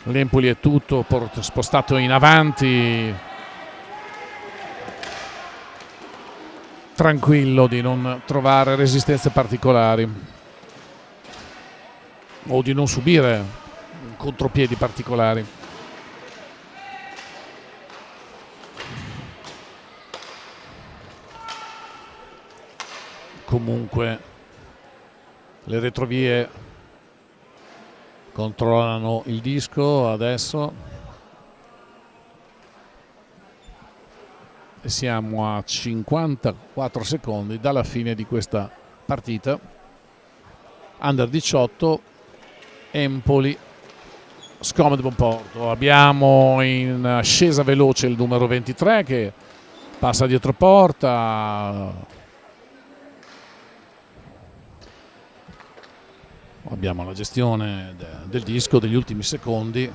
L'Empoli è tutto spostato in avanti, tranquillo di non trovare resistenze particolari. o di non subire contropiedi particolari. Comunque le retrovie controllano il disco adesso e siamo a 54 secondi dalla fine di questa partita. Under 18 Empoli Scomodo Bonporto. Abbiamo in ascesa veloce il numero 23 che passa dietro porta. Abbiamo la gestione del disco degli ultimi secondi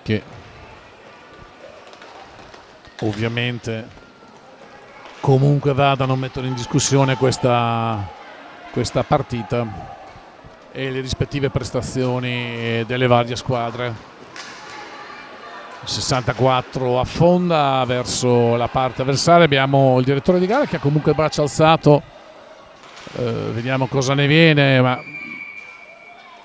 che ovviamente comunque vada a non mettere in discussione questa partita e le rispettive prestazioni delle varie squadre. 64 affonda verso la parte avversaria. Abbiamo il direttore di gara che ha comunque il braccio alzato. Vediamo cosa ne viene, ma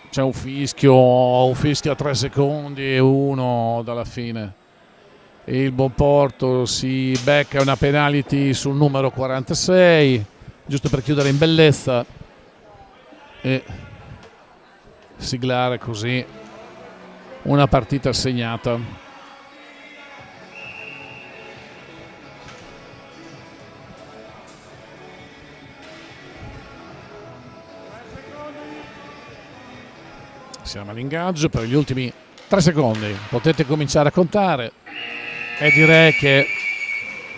c'è un fischio a 3 secondi e 1 dalla fine. E il Bonporto si becca una penalty sul numero 46, giusto per chiudere in bellezza e siglare così una partita assegnata. Siamo all'ingaggio per gli ultimi 3 secondi, potete cominciare a contare e direi che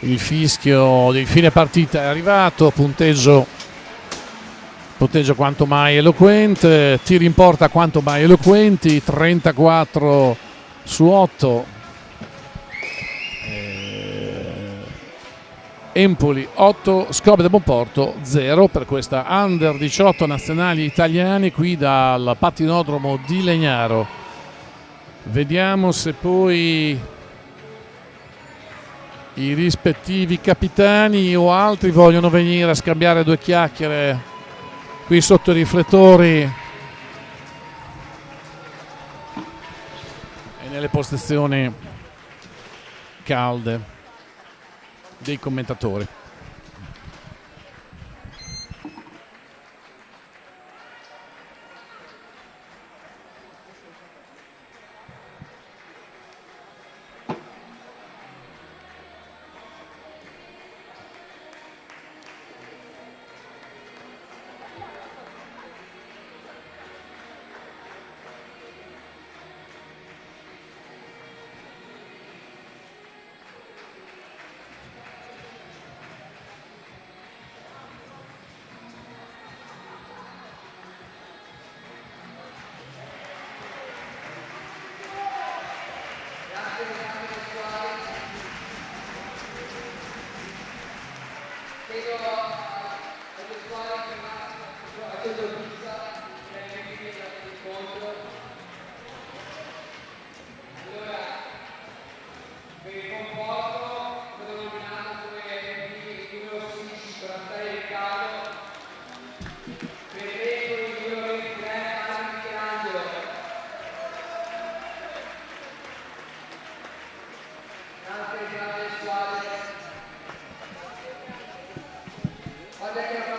il fischio di fine partita è arrivato. Punteggio quanto mai eloquente, tiri in porta quanto mai eloquenti, 34 su 8. Empoli 8, Scomodo Bonporto 0 per questa Under 18 nazionali italiani qui dal patinodromo di Legnaro. Vediamo se poi i rispettivi capitani o altri vogliono venire a scambiare 2 chiacchiere qui sotto i riflettori e nelle postazioni calde dei commentatori. Guarda che